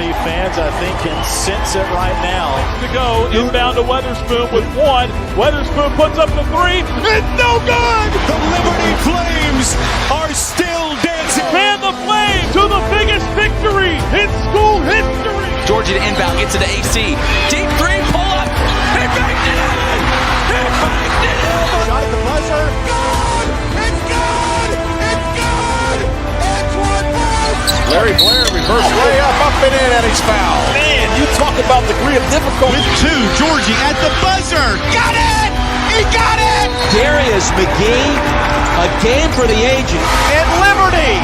Liberty fans, I think, can sense it right now. To go, inbound to Weatherspoon with one. Weatherspoon puts up the three. It's no good! The Liberty Flames are still dancing. Fan the Flame to the biggest victory in school history. Georgia to inbound, gets to the AC. Deep three, pull up. He banked it in! He banked it in! Shot at the buzzer. Good! It's good! It's good! It's one. Larry Blair, reverse layup, up and in, and he's fouled. Man, you talk about degree of difficulty. With two, Georgie at the buzzer. Got it! He got it! Darius McGee, a game for the ages. And Liberty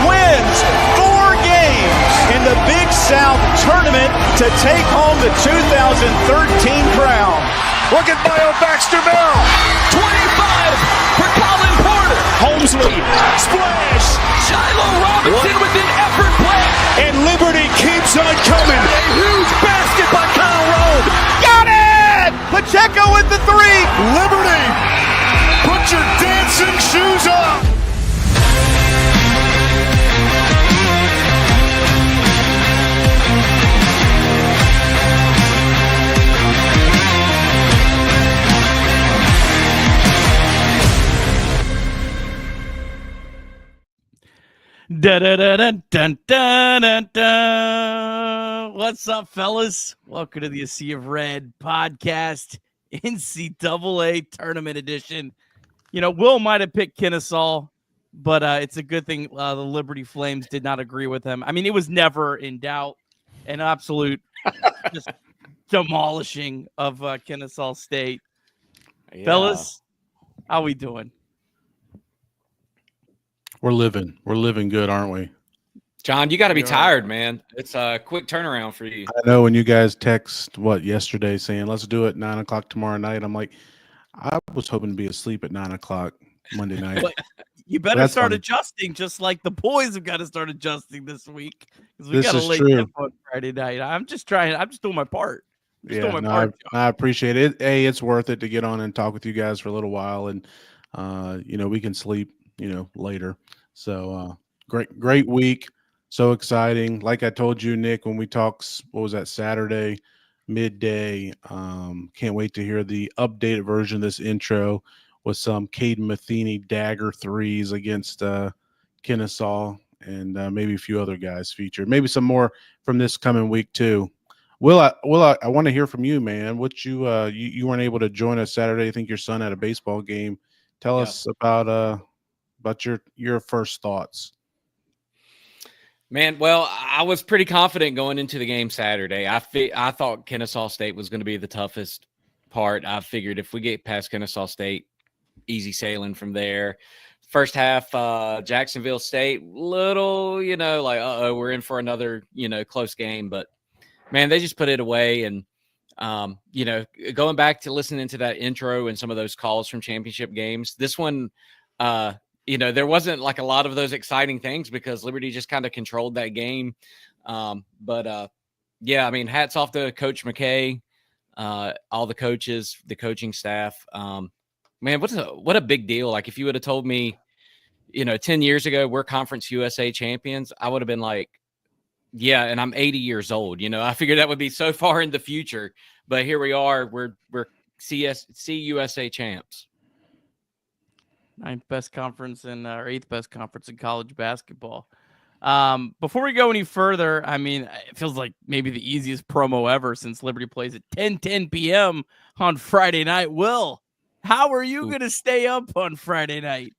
wins 4 games in the Big South Tournament to take home the 2013 crown. Look at Bio Baxter Bell. 25 for Colin Porter. Holmes lead. Splash. Shiloh Robinson with an effort play. And Liberty keeps on coming. A huge basket by Kyle Rowe. Got it! Pacheco with the 3. Liberty, put your dancing shoes on. What's up, fellas? Welcome to the Sea of Red podcast, NCAA Tournament edition. You know, Will might have picked Kennesaw, but it's a good thing the Liberty Flames did not agree with him. I mean, it was never in doubt. An absolute just demolishing of Kennesaw State. Yeah. Fellas, how we doing? We're living good, aren't we? John, you got to be tired, man. It's a quick turnaround for you. I know when you guys text yesterday saying let's do it 9 o'clock tomorrow night. I'm like, I was hoping to be asleep at 9 o'clock Monday night. But you better start adjusting, just like the boys have got to start adjusting this week because we got a late tip on Friday night. I'm just doing my part. I appreciate it. It's worth it to get on and talk with you guys for a little while, and we can sleep later. So great week. So exciting. Like I told you, Nick, when we talked, what was that, Saturday, midday, can't wait to hear the updated version of this intro with some Caden Matheny dagger threes against Kennesaw and maybe a few other guys featured. Maybe some more from this coming week too. Will, I want to hear from you, man. What you weren't able to join us Saturday. I think your son had a baseball game. Tell us about your first thoughts. Man, well, I was pretty confident going into the game Saturday. I thought Kennesaw State was going to be the toughest part. I figured if we get past Kennesaw State, easy sailing from there. First half, Jacksonville State, little, we're in for another, close game. But, man, they just put it away. And, going back to listening to that intro and some of those calls from championship games, this one – there wasn't like a lot of those exciting things because Liberty just kind of controlled that game. Hats off to Coach McKay, all the coaches, the coaching staff. Man, what a big deal. Like if you would have told me, 10 years ago, we're Conference USA champions, I would have been like, yeah, and I'm 80 years old. I figured that would be so far in the future, but here we are. We're CUSA champs. 9th best conference or 8th best conference in college basketball. Before we go any further, I mean, it feels like maybe the easiest promo ever since Liberty plays at 10 p.m. on Friday night. Will, how are you going to stay up on Friday night?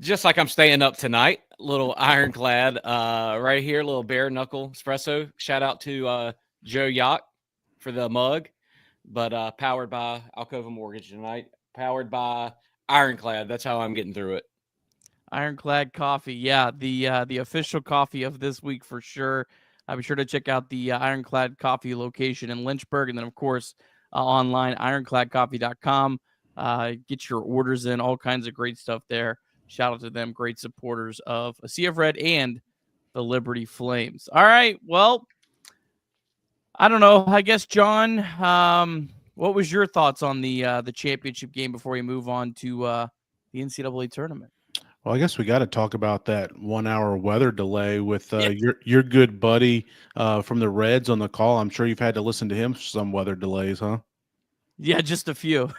Just like I'm staying up tonight. Little ironclad right here, little bare knuckle espresso. Shout out to Joe Yacht for the mug, but powered by Alcova Mortgage tonight. Powered by Ironclad. That's how I'm getting through it. Ironclad coffee. Yeah, the official coffee of this week for sure. Be sure to check out the Ironclad coffee location in Lynchburg. And then, of course, online, ironcladcoffee.com. Get your orders in, all kinds of great stuff there. Shout out to them. Great supporters of A Sea of Red and the Liberty Flames. All right. Well, I don't know. I guess, John, what was your thoughts on the championship game before we move on to the NCAA tournament? Well, I guess we got to talk about that 1 hour weather delay with your good buddy from the Reds on the call. I'm sure you've had to listen to him for some weather delays, huh? Yeah, just a few.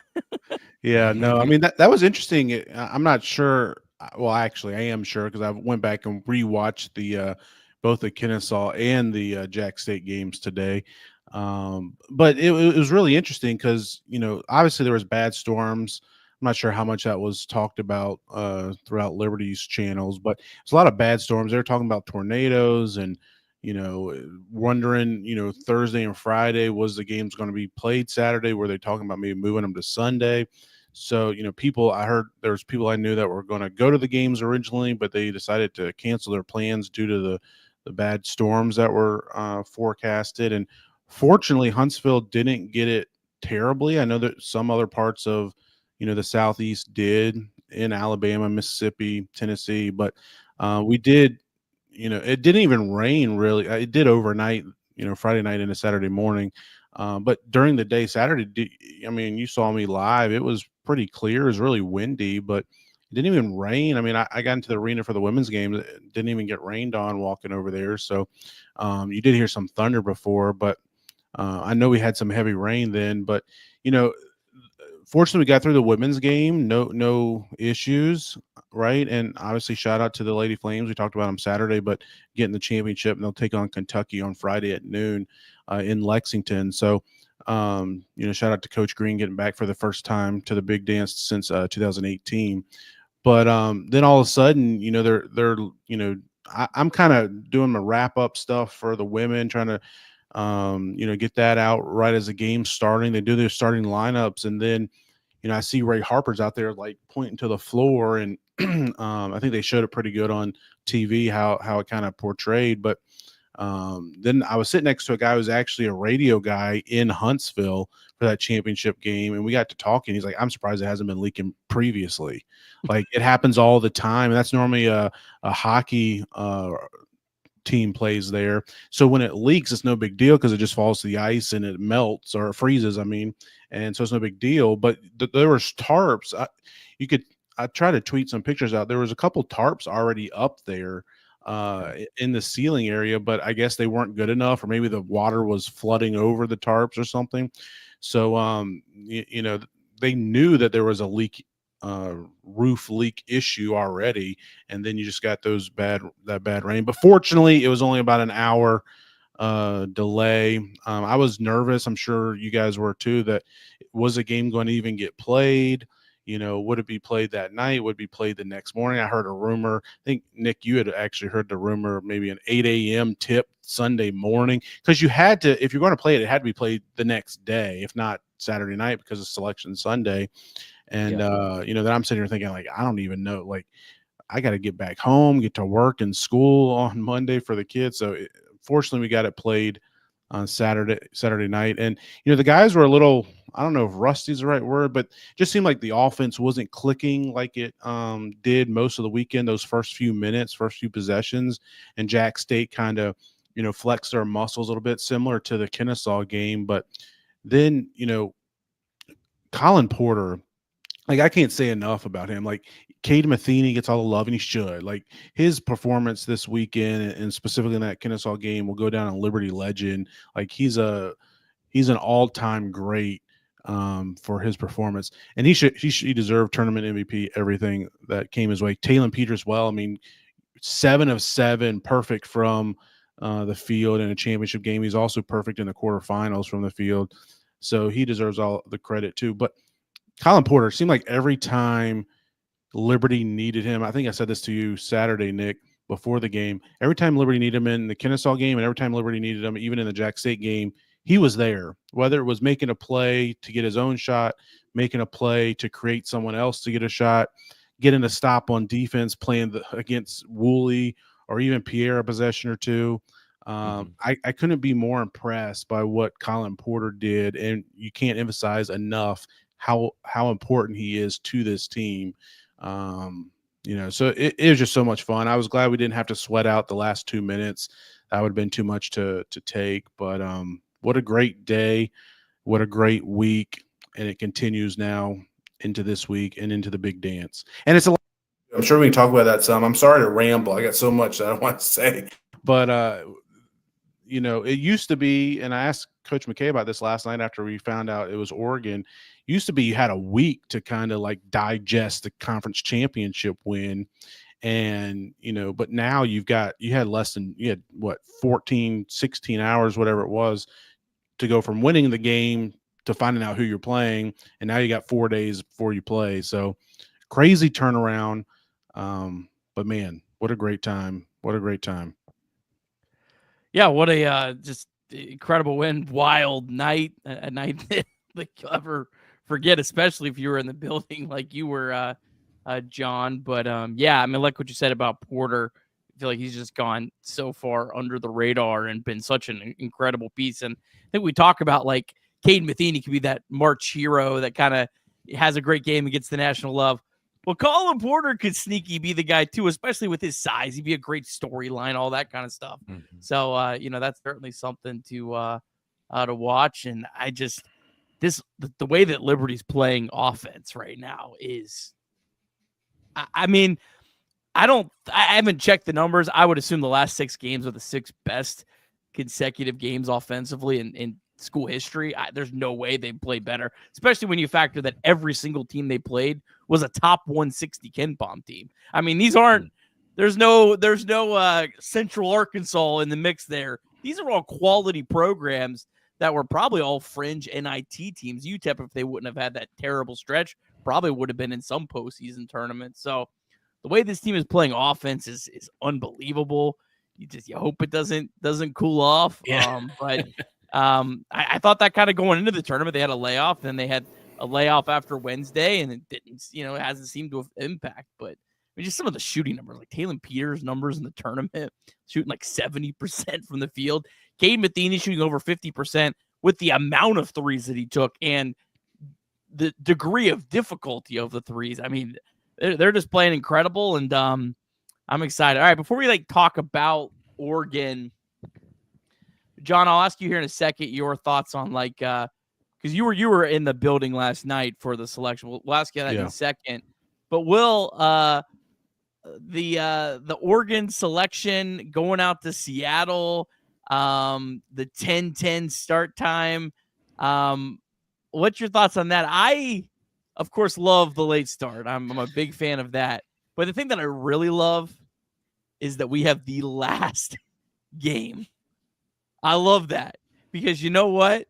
Yeah, no, I mean that was interesting. I'm not sure. Well, actually, I am sure because I went back and rewatched the both the Kennesaw and the Jack State games today. But it was really interesting because obviously there was bad storms. I'm not sure how much that was talked about throughout Liberty's channels, but it's a lot of bad storms. They were talking about tornadoes and wondering, Thursday and Friday was the games going to be played Saturday? Were they talking about maybe moving them to Sunday? So, I heard there's people I knew that were going to go to the games originally, but they decided to cancel their plans due to the bad storms that were forecasted. And fortunately, Huntsville didn't get it terribly. I know that some other parts of, the Southeast did in Alabama, Mississippi, Tennessee, but we did, it didn't even rain really. It did overnight, Friday night into Saturday morning. But during the day, Saturday, you saw me live. It was pretty clear. It was really windy, but it didn't even rain. I mean, I got into the arena for the women's game. It didn't even get rained on walking over there. So you did hear some thunder before, but I know we had some heavy rain then. But, fortunately, we got through the women's game. No issues, right? And obviously, shout out to the Lady Flames. We talked about them Saturday, but getting the championship, and they'll take on Kentucky on Friday at noon in Lexington. So, shout out to Coach Green getting back for the first time to the big dance since 2018. But then all of a sudden, I'm kind of doing my wrap up stuff for the women, trying to get that out right as the game's starting. They do their starting lineups, and then I see Ray Harper's out there like pointing to the floor, and I think they showed it pretty good on TV how it kind of portrayed. But then I was sitting next to a guy who was actually a radio guy in Huntsville for that championship game, and we got to talking. He's like, "I'm surprised it hasn't been leaking previously. Like it happens all the time, and that's normally a hockey team plays there. So when it leaks, it's no big deal because it just falls to the ice and it melts or it freezes. And so it's no big deal. But there was tarps. I tried to tweet some pictures out. There was a couple tarps already up there in the ceiling area, but I guess they weren't good enough, or maybe the water was flooding over the tarps or something. So they knew that there was a leak. Roof leak issue already, and then you just got that bad rain. But fortunately, it was only about an hour delay. I was nervous. I'm sure you guys were too. That was the game going to even get played? Would it be played that night? Would it be played the next morning? I heard a rumor. I think Nick, you had actually heard the rumor, maybe an 8 a.m. tip Sunday morning, because you had to, if you're going to play it, it had to be played the next day, if not Saturday night, because of Selection Sunday. And, then I'm sitting here thinking, like, I don't even know, like, I got to get back home, get to work and school on Monday for the kids. So fortunately we got it played on Saturday night. And, the guys were a little, I don't know if rusty is the right word, but just seemed like the offense wasn't clicking like it did most of the weekend, those first few minutes, first few possessions. And Jack State kind of, flexed their muscles a little bit, similar to the Kennesaw game. But then, Colin Porter, like, I can't say enough about him. Like, Cade Matheny gets all the love, and he should. Like, his performance this weekend, and specifically in that Kennesaw game, will go down in Liberty legend. Like, he's an all-time great for his performance, and he deserved tournament MVP. Everything that came his way. Talon Peters, 7 of 7, perfect from the field in a championship game. He's also perfect in the quarterfinals from the field, so he deserves all the credit too. But Colin Porter seemed like every time Liberty needed him, I think I said this to you Saturday, Nick, before the game, every time Liberty needed him in the Kennesaw game and every time Liberty needed him, even in the Jack State game, he was there, whether it was making a play to get his own shot, making a play to create someone else to get a shot, getting a stop on defense, playing against Woolley or even Pierre a possession or two. I couldn't be more impressed by what Colin Porter did, and you can't emphasize enough how important he is to this team. So it was just so much fun. I was glad we didn't have to sweat out the last 2 minutes. That would have been too much to take. But what a great day. What a great week. And it continues now into this week and into the big dance. And it's a lot I'm sure we can talk about that some. I'm sorry to ramble. I got so much that I want to say. But, you know, it used to be, and I asked Coach McKay about this last night after we found out it was Oregon. It used to be you had a week to kind of like digest the conference championship win. And, you know, but now you had 14, 16 hours, whatever it was, to go from winning the game to finding out who you're playing. And now you got 4 days before you play. So crazy turnaround. But man, what a great time. What a great time. Yeah, what a just incredible win, wild night, a night that you'll ever forget, especially if you were in the building like you were, John. But yeah, I mean, like what you said about Porter, I feel like he's just gone so far under the radar and been such an incredible piece. And I think we talk about like Caden Matheny could be that March hero that kind of has a great game and gets the national love. Well, Colin Porter could sneaky be the guy too, especially with his size. He'd be a great storyline, all that kind of stuff. Mm-hmm. So, you know, that's certainly something to watch. And I just the way that Liberty's playing offense right now is, I mean, I haven't checked the numbers. I would assume the last 6 games are the 6 best consecutive games offensively in school history. There's no way they play better, especially when you factor that every single team they played was a top 160 KenPom team. I mean, these aren't, there's no Central Arkansas in the mix there. These are all quality programs that were probably all fringe NIT teams. UTEP, if they wouldn't have had that terrible stretch, probably would have been in some postseason tournament. So the way this team is playing offense is unbelievable. You hope it doesn't cool off. Yeah. But I thought that kind of going into the tournament, they had a layoff, then they had a layoff after Wednesday, and it didn't, it hasn't seemed to have impact. But I mean, just some of the shooting numbers, like Taylor Peters' numbers in the tournament, shooting like 70% from the field. Caden Matheny shooting over 50% with the amount of threes that he took and the degree of difficulty of the threes. I mean, they're just playing incredible, and I'm excited. All right, before we talk about Oregon, John, I'll ask you here in a second your thoughts on because you were in the building last night for the selection. We'll ask you that in a second. But Will, the Oregon selection going out to Seattle, the 10-10 start time. What's your thoughts on that? I, of course, love the late start. I'm a big fan of that. But the thing that I really love is that we have the last game. I love that because you know what?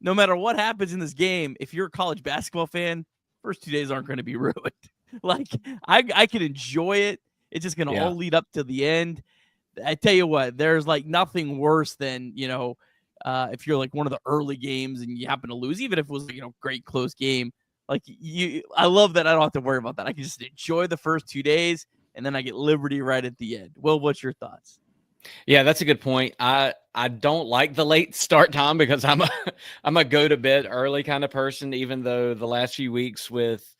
No matter what happens in this game, if you're a college basketball fan, first 2 days aren't going to be ruined. I can enjoy it. It's just going to all lead up to the end. I tell you what, there's nothing worse than, if you're one of the early games and you happen to lose, even if it was great close game. I love that I don't have to worry about that. I can just enjoy the first 2 days and then I get Liberty right at the end. Will, what's your thoughts? Yeah, that's a good point. I don't like the late start time because I'm a go to bed early kind of person, even though the last few weeks with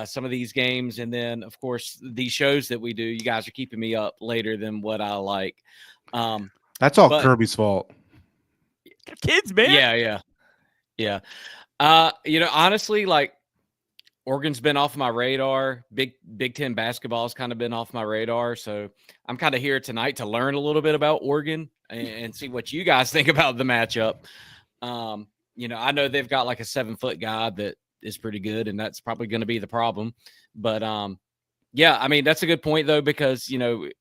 some of these games and then of course these shows that we do, you guys are keeping me up later than what I like. That's all Kirby's fault. Kids, man. Yeah. Honestly, Oregon's been off my radar. Big Ten basketball has kind of been off my radar. So I'm kind of here tonight to learn a little bit about Oregon and see what you guys think about the matchup. I know they've got a 7-foot guy that is pretty good, and that's probably going to be the problem. But yeah, I mean, that's a good point though, because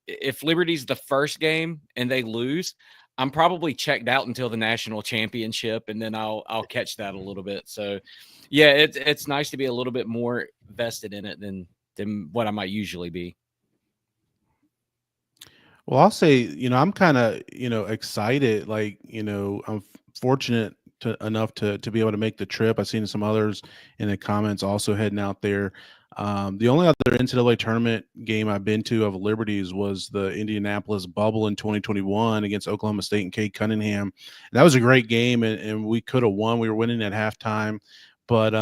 if Liberty's the first game and they lose, I'm probably checked out until the national championship, and then I'll catch that a little bit. So yeah, it's nice to be a little bit more vested in it than what I might usually be. Well, I'll say, I'm kind of, excited. I'm fortunate enough to be able to make the trip. I've seen some others in the comments also heading out there. The only other NCAA tournament game I've been to of Liberty's was the Indianapolis Bubble in 2021 against Oklahoma State and Cade Cunningham. And that was a great game, and we could have won. We were winning at halftime, but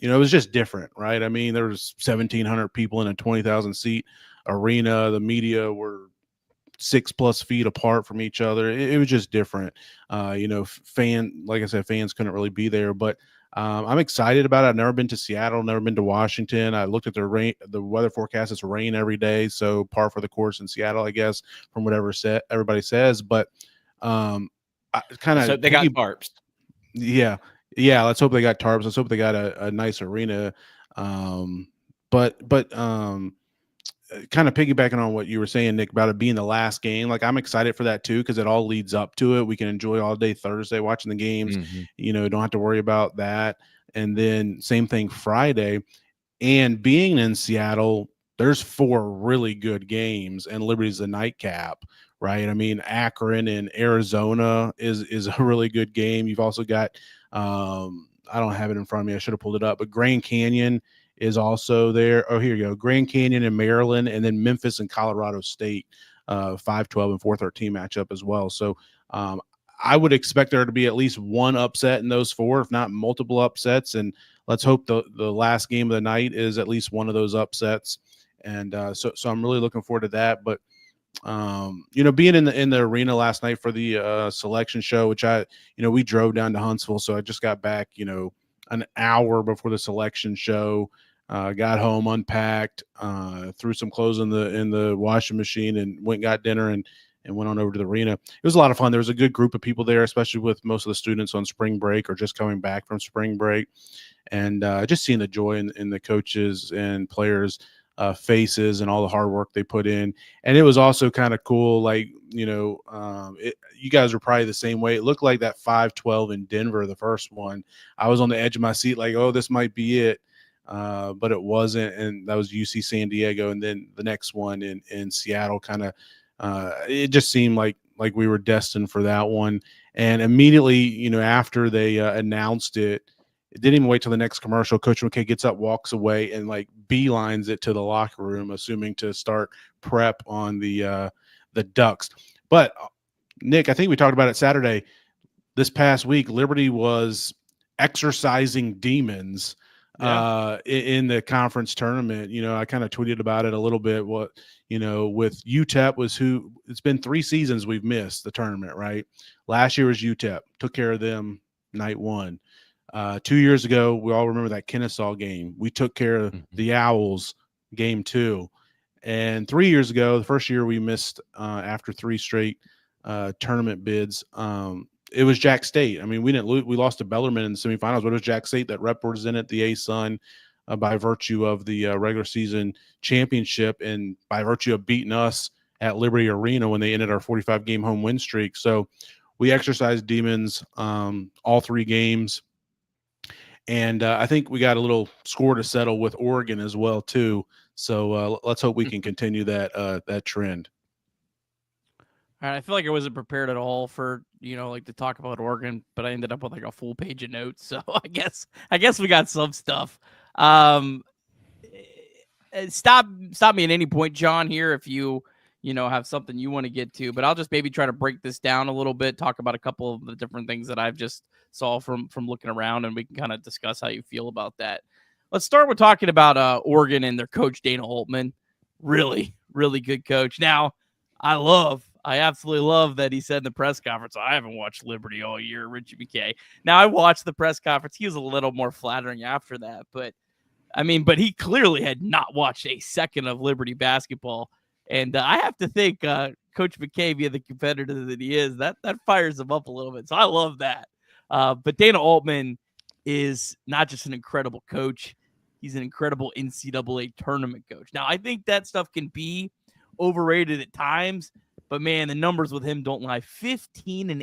it was just different, right? I mean, there was 1,700 people in a 20,000 seat arena. The media were 6+ feet apart from each other. It was just different. Like I said, fans couldn't really be there, but I'm excited about it. I've never been to Seattle, never been to Washington. I looked at the weather forecast. It's rain every day, so par for the course in Seattle, I guess, from whatever everybody says. But kind of so they got tarps. Yeah. Let's hope they got tarps. Let's hope they got a nice arena. But kind of piggybacking on what you were saying, Nick, about it being the last game, like I'm excited for that too, because it all leads up to it. We can enjoy all day Thursday watching the games. Don't have to worry about that. And then same thing Friday. And being in Seattle, there's 4 really good games, and Liberty's the nightcap, right? I mean, Akron and Arizona is a really good game. You've also got I don't have it in front of me. I should have pulled it up, but Grand Canyon is also there. Oh, here you go. Grand Canyon and Maryland, and then Memphis and Colorado State, 5-12 and 4-13 matchup as well. So I would expect there to be at least one upset in those 4, if not multiple upsets. And let's hope the last game of the night is at least one of those upsets. And so I'm really looking forward to that. But being in the arena last night for the selection show, which we drove down to Huntsville, so I just got back, an hour before the selection show. Got home, unpacked, threw some clothes in the washing machine, and went and got dinner and went on over to the arena. It was a lot of fun. There was a good group of people there, especially with most of the students on spring break or just coming back from spring break, and just seeing the joy in the coaches and players' faces and all the hard work they put in. And it was also kind of cool, like, you guys were probably the same way. It looked like that 5-12 in Denver, the first one. I was on the edge of my seat like, oh, this might be it. But it wasn't, and that was UC San Diego. And then the next one in Seattle, kind of it just seemed like we were destined for that one. And immediately, after they announced it didn't even wait till the next commercial. Coach McKay gets up, walks away, and like beelines it to the locker room, assuming to start prep on the Ducks. But Nick, I think we talked about it Saturday. This past week, Liberty was exercising demons in the conference tournament. I kind of tweeted about it a little bit. With UTEP it's been 3 seasons we've missed the tournament, right? Last year was UTEP, took care of them night 1. 2 years ago, we all remember that Kennesaw game. We took care of the Owls game 2. And 3 years ago, the first year we missed after 3 straight tournament bids, it was Jack State. I mean, we didn't lose. We lost to Bellarmine in the semifinals, but it was Jack State that represented the ASUN by virtue of the regular season championship and by virtue of beating us at Liberty Arena when they ended our 45-game home win streak. So we exercised demons all 3 games. And I think we got a little score to settle with Oregon as well, too. So let's hope we can continue that trend. All right, I feel like I wasn't prepared at all for, to talk about Oregon, but I ended up with like a full page of notes. So I guess we got some stuff. Stop me at any point, John, here if you have something you want to get to, but I'll just maybe try to break this down a little bit, talk about a couple of the different things that I've just saw from looking around, and we can kind of discuss how you feel about that. Let's start with talking about Oregon and their coach, Dana Altman. Really, really good coach. Now, I absolutely love that he said in the press conference, I haven't watched Liberty all year, Richie McKay. Now, I watched the press conference. He was a little more flattering after that, but he clearly had not watched a second of Liberty basketball. And I have to think Coach McKay, being the competitor that he is, that fires him up a little bit. So I love that. But Dana Altman is not just an incredible coach. He's an incredible NCAA tournament coach. Now, I think that stuff can be overrated at times, but man, the numbers with him don't lie. 15-8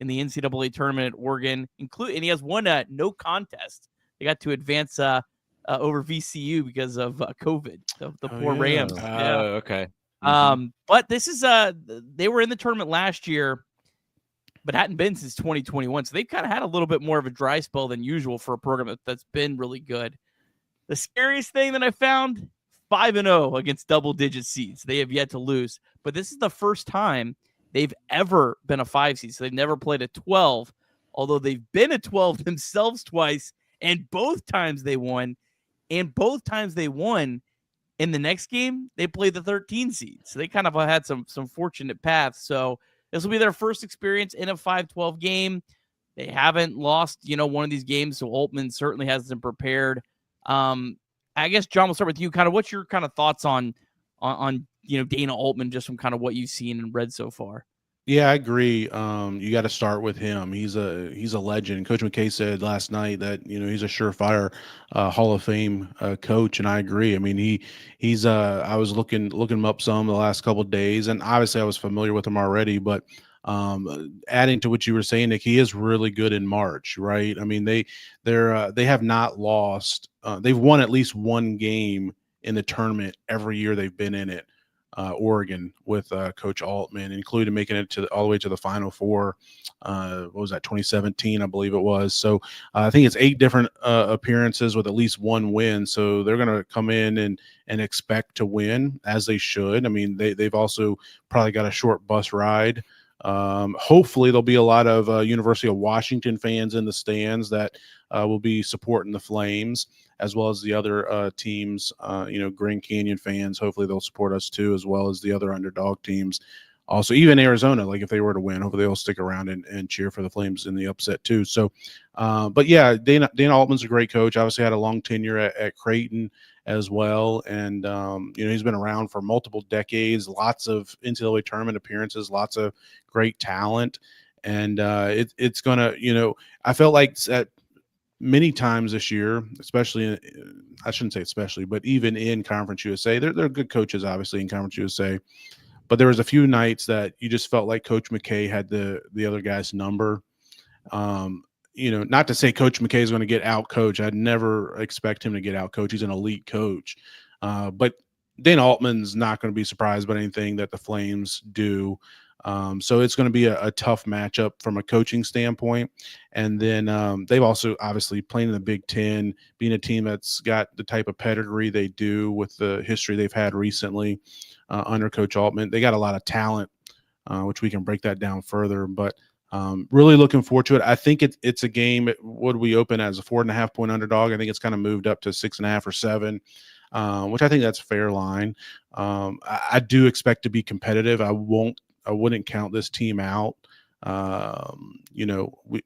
in the NCAA tournament at Oregon, and he has one no contest. They got to advance over VCU because of COVID. The poor Rams. Oh, okay. But this is they were in the tournament last year, but hadn't been since 2021. So they've kind of had a little bit more of a dry spell than usual for a program that's been really good. The scariest thing that I found, 5-0 against double-digit seeds. They have yet to lose. But this is the first time they've ever been a 5 seed. So they've never played a 12, although they've been a 12 themselves twice, and both times they won. And both times they won, in the next game, they played the 13 seed. So they kind of had some fortunate paths. So this will be their first experience in a 5-12 game. They haven't lost, one of these games, so Altman certainly has them prepared. I guess, John, we'll start with you. Kind of what's your kind of thoughts on Dana Altman, just from kind of what you've seen and read so far? Yeah, I agree. You got to start with him. He's a legend. Coach McKay said last night that he's a surefire Hall of Fame coach, and I agree. I mean, he's I was looking him up some the last couple of days, and obviously I was familiar with him already. But adding to what you were saying, Nick, he is really good in March, right? I mean, they have not lost. They've won at least one game in the tournament every year they've been in it. Oregon with Coach Altman, including making it all the way to the Final Four. What was that, 2017, I believe it was. So I think it's 8 different appearances with at least one win. So they're going to come in and expect to win, as they should. I mean, they've also probably got a short bus ride. Hopefully there'll be a lot of University of Washington fans in the stands that will be supporting the Flames, as well as the other teams, Grand Canyon fans. Hopefully they'll support us too, as well as the other underdog teams. Also, even Arizona, like if they were to win, hopefully they'll stick around and cheer for the Flames in the upset too. So, but yeah, Dana Altman's a great coach. Obviously had a long tenure at Creighton as well. And, he's been around for multiple decades, lots of NCAA tournament appearances, lots of great talent. And it's going to, I felt like at many times this year, especially, I shouldn't say especially, but even in Conference USA, they're good coaches, obviously, in Conference USA. But there was a few nights that you just felt like Coach McKay had the other guy's number. Not to say Coach McKay is going to get out coach. I'd never expect him to get out coach. He's an elite coach. But Dana Altman's not going to be surprised by anything that the Flames do. So it's going to be a tough matchup from a coaching standpoint. And then they've also obviously playing in the Big Ten, being a team that's got the type of pedigree they do with the history they've had recently under Coach Altman. They got a lot of talent, which we can break that down further. But really looking forward to it. I think it's a game. Would we open as a 4.5 point underdog? I think it's kind of moved up to 6.5 or 7. Which I think that's a fair line. I do expect to be competitive. I wouldn't count this team out.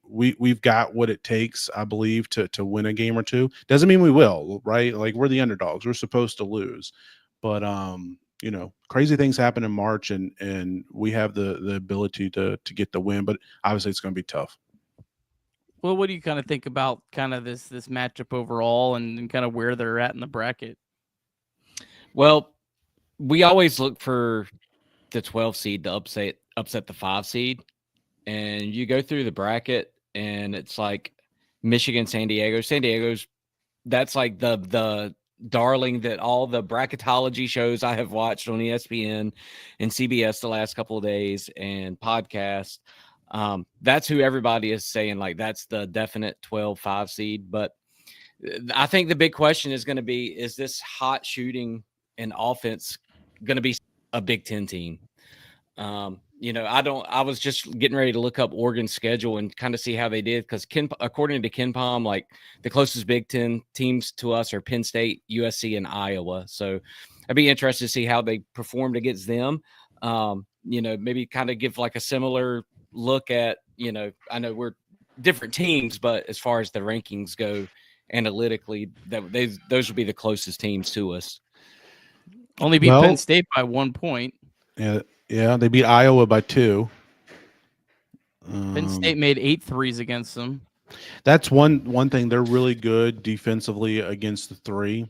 We've got what it takes, I believe, to win a game or two. Doesn't mean we will, right? Like, we're the underdogs. We're supposed to lose. But crazy things happen in March, and we have the ability to get the win, but obviously it's going to be tough. Well, what do you kind of think about kind of this matchup overall and kind of where they're at in the bracket? Well, we always look for the 12 seed to upset the 5 seed, and you go through the bracket and it's like Michigan, San Diego's that's like the darling that all the bracketology shows I have watched on ESPN and CBS the last couple of days and podcasts. That's who everybody is saying, like, that's the definite 12-5 seed. But I think the big question is going to be, is this hot shooting and offense going to be a Big Ten team? I was just getting ready to look up Oregon's schedule and kind of see how they did, because according to KenPom, like, the closest Big Ten teams to us are Penn State, USC, and Iowa. So I'd be interested to see how they performed against them. Maybe kind of give like a similar look at, I know we're different teams, but as far as the rankings go analytically, those would be the closest teams to us. Only beat Penn State by 1 point. Yeah, they beat Iowa by 2. Penn State made 8 threes against them. That's one thing. They're really good defensively against the 3.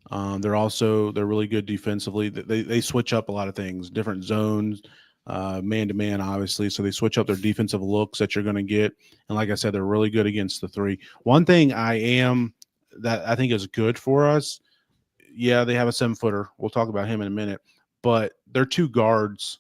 They're really good defensively. They switch up a lot of things, different zones, man-to-man, obviously. So they switch up their defensive looks that you're going to get. And like I said, they're really good against the 3. One thing that I think is good for us, yeah, they have a 7-footer. We'll talk about him in a minute. But their 2 guards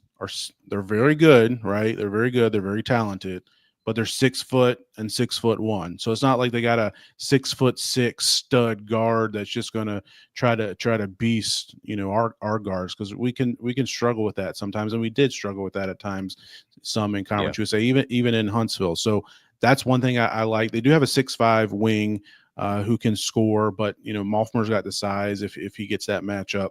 they're very good, right? They're very good. They're very talented. But they're 6 foot and 6'1". So it's not like they got a 6'6" stud guard that's just going to try to beast, our guards, because we can struggle with that sometimes, and we did struggle with that at times. Some in Conference USA, even in Huntsville. So that's one thing I like. They do have a 6'5" wing who can score, but Malfmer's got the size if he gets that matchup.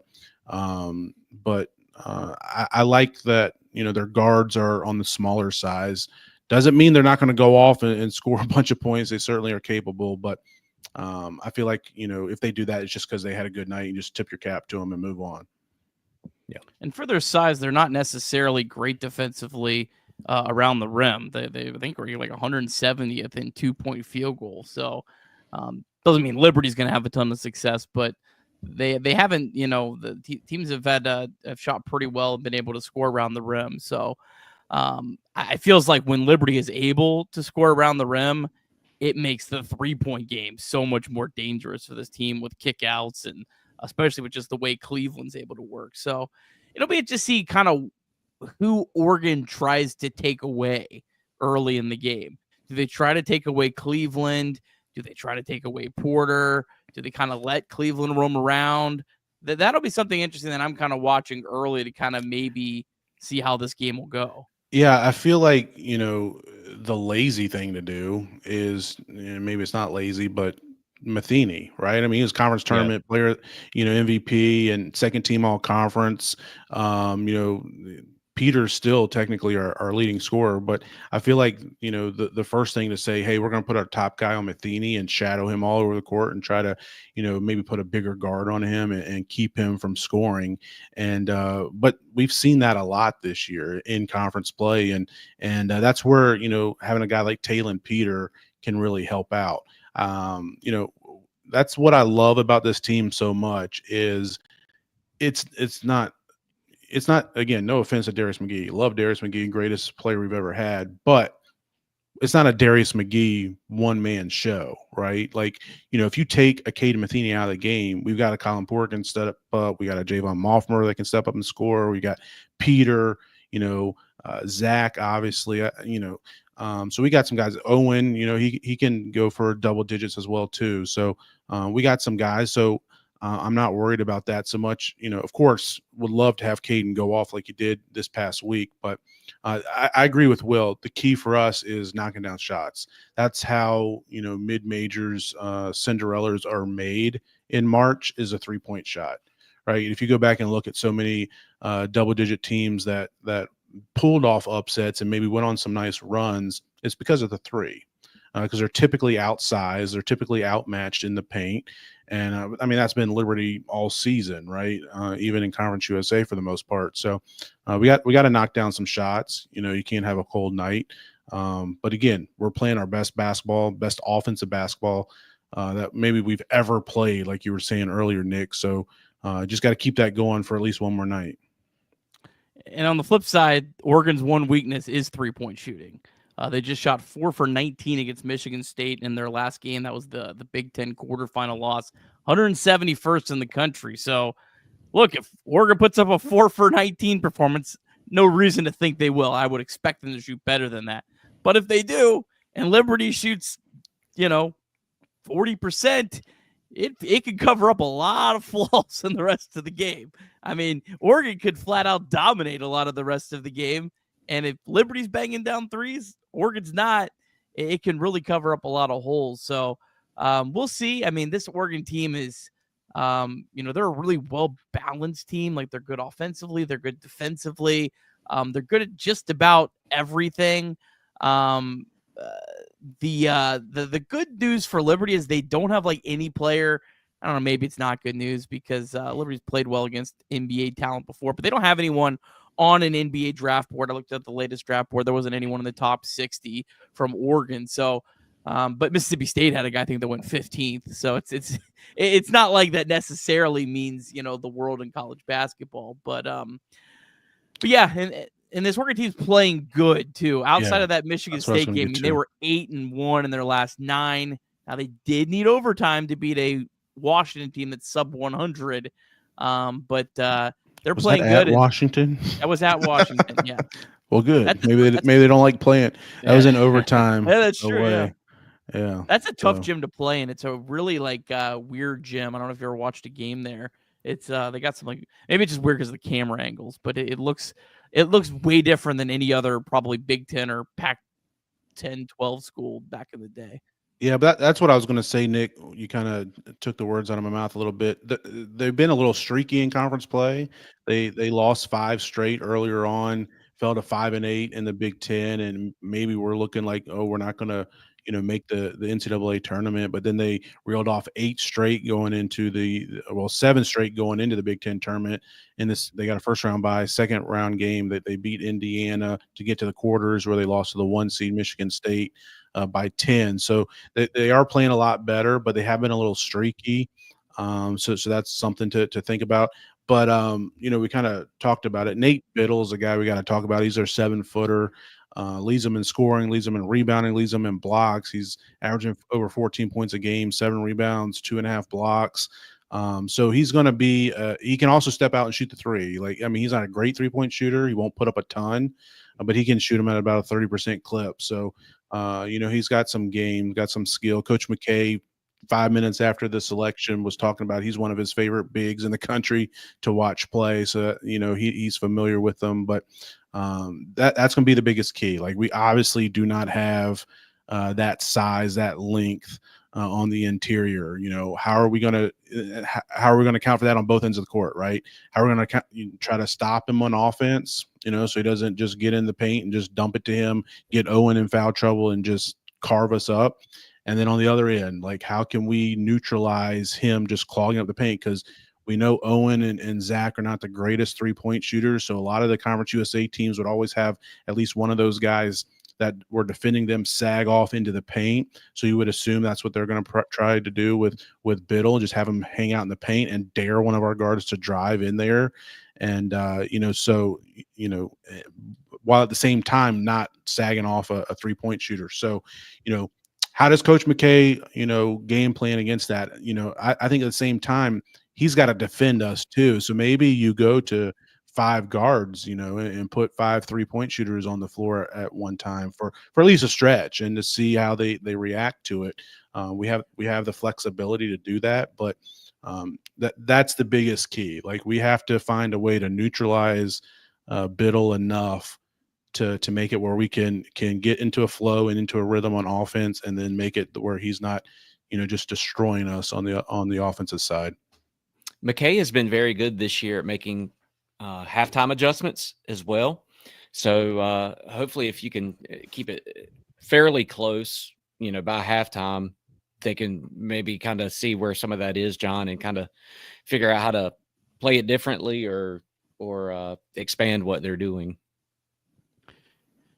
But I like that their guards are on the smaller size. Doesn't mean they're not going to go off and score a bunch of points. They certainly are capable, but I feel like, if they do that, it's just because they had a good night. You just tip your cap to them and move on. Yeah. And for their size, they're not necessarily great defensively around the rim. They I think we're like 170th in 2-point field goal. So doesn't mean Liberty's going to have a ton of success, but they haven't, the teams have have shot pretty well and been able to score around the rim. So it feels like when Liberty is able to score around the rim, it makes the 3-point game so much more dangerous for this team with kickouts and especially with just the way Cleveland's able to work. So it'll be interesting to see kind of who Oregon tries to take away early in the game. Do they try to take away Cleveland? Do they try to take away Porter? Do they kind of let Cleveland roam around? That'll be something interesting that I'm kind of watching early to kind of maybe see how this game will go. Yeah, I feel like, the lazy thing to do is, maybe it's not lazy, but Matheny, right? I mean, he was conference tournament player, MVP and second team all conference. Peter's still technically our leading scorer, but I feel like, the first thing to say, hey, we're going to put our top guy on Matheny and shadow him all over the court and try to, maybe put a bigger guard on him and keep him from scoring. And, but we've seen that a lot this year in conference play. And that's where, having a guy like Talon Peter can really help out. That's what I love about this team so much is it's not, again, no offense to Darius McGee. Love Darius McGee, greatest player we've ever had, but it's not a Darius McGee one-man show, right? Like, if you take a Caden Matheny out of the game, we've got a Colin Porter can step up. We got a Javon Moffmer that can step up and score. We got Peter, Zach, obviously, so we got some guys. Owen, he can go for double digits as well too. So we got some guys. So I'm not worried about that so much. Of course, would love to have Caden go off like he did this past week. But I agree with Will. The key for us is knocking down shots. That's how, mid-majors, Cinderellas are made in March is a 3-point shot, right? If you go back and look at so many double-digit teams that pulled off upsets and maybe went on some nice runs, it's because of the three. Because they're typically outsized, they're typically outmatched in the paint. And I mean, that's been Liberty all season, right? Even in Conference USA for the most part. So we got to knock down some shots. You can't have a cold night. But again, we're playing our best basketball, best offensive basketball that maybe we've ever played, like you were saying earlier, Nick. So just got to keep that going for at least one more night. And on the flip side, Oregon's one weakness is 3-point shooting. They just shot 4 for 19 against Michigan State in their last game. That was the Big Ten quarterfinal loss, 171st in the country. So, look, if Oregon puts up a 4 for 19 performance, no reason to think they will. I would expect them to shoot better than that. But if they do, and Liberty shoots, 40%, it could cover up a lot of flaws in the rest of the game. I mean, Oregon could flat out dominate a lot of the rest of the game. And if Liberty's banging down threes, Oregon's not, it can really cover up a lot of holes. So we'll see. I mean, this Oregon team is, they're a really well-balanced team. Like, they're good offensively. They're good defensively. They're good at just about everything. The good news for Liberty is they don't have, like, any player. I don't know, maybe it's not good news because Liberty's played well against NBA talent before, but they don't have anyone on an NBA draft board. I looked at the latest draft board. There wasn't anyone in the top 60 from Oregon. So, but Mississippi State had a guy, I think, that went 15th. So it's not like that necessarily means, the world in college basketball. But yeah, and this Oregon team's playing good too. Outside of that Michigan State game, they were 8-1 in their last 9. Now they did need overtime to beat a Washington team that's sub 100. But they're playing good. At Washington? That was at Washington, yeah. Well, good. Maybe they don't like playing. That was in overtime. Yeah, that's true. Yeah. That's a tough gym to play in. It's a really weird gym. I don't know if you ever watched a game there. It's they got some maybe it's just weird because of the camera angles, but it looks way different than any other probably Big Ten or Pac-10, 12 school back in the day. Yeah, but that's what I was going to say, Nick. You kind of took the words out of my mouth a little bit. They've been a little streaky in conference play. They lost 5 straight earlier on. fell to 5-8 in the Big Ten, and maybe we're looking like, oh, we're not going to, make the NCAA tournament. But then they reeled off 8 straight going into 7 straight going into the Big Ten tournament. And they got a first round bye, second round game that they beat Indiana to get to the quarters, where they lost to the 1 seed Michigan State by 10. So they are playing a lot better, but they have been a little streaky. So that's something to think about. But we kind of talked about it. Nate Biddle's a guy we got to talk about. He's their 7-footer. Leads them in scoring, leads them in rebounding, leads them in blocks. He's averaging over 14 points a game, 7 rebounds, 2.5 blocks. So he's going to be he can also step out and shoot the three. He's not a great 3-point shooter. He won't put up a ton, but he can shoot them at about a 30% clip. So, he's got some game, got some skill. Coach McKay, 5 minutes after the selection, was talking about he's one of his favorite bigs in the country to watch play. So, he's familiar with them, but that's going to be the biggest key. Like, we obviously do not have that size, that length on the interior. How are we going to account for that on both ends of the court, right? How are we going to try to stop him on offense, so he doesn't just get in the paint and just dump it to him, get Owen in foul trouble and just carve us up. And then on the other end, like, how can we neutralize him just clogging up the paint? Because we know Owen and Zach are not the greatest 3-point shooters. So a lot of the Conference USA teams would always have at least one of those guys that were defending them sag off into the paint. So you would assume that's what they're going to try to do with Biddle, just have him hang out in the paint and dare one of our guards to drive in there. And, while at the same time not sagging off a 3-point shooter. So, how does Coach McKay, game plan against that? I think at the same time, he's got to defend us too. So maybe you go to 5 guards, and put 5 3-point shooters on the floor at one time for at least a stretch, and to see how they react to it. We have the flexibility to do that, but that's the biggest key. Like, we have to find a way to neutralize Biddle enough to make it where we can get into a flow and into a rhythm on offense, and then make it where he's not, just destroying us on the offensive side. McKay has been very good this year at making halftime adjustments as well. So hopefully, if you can keep it fairly close, by halftime, they can maybe kind of see where some of that is, John, and kind of figure out how to play it differently or expand what they're doing.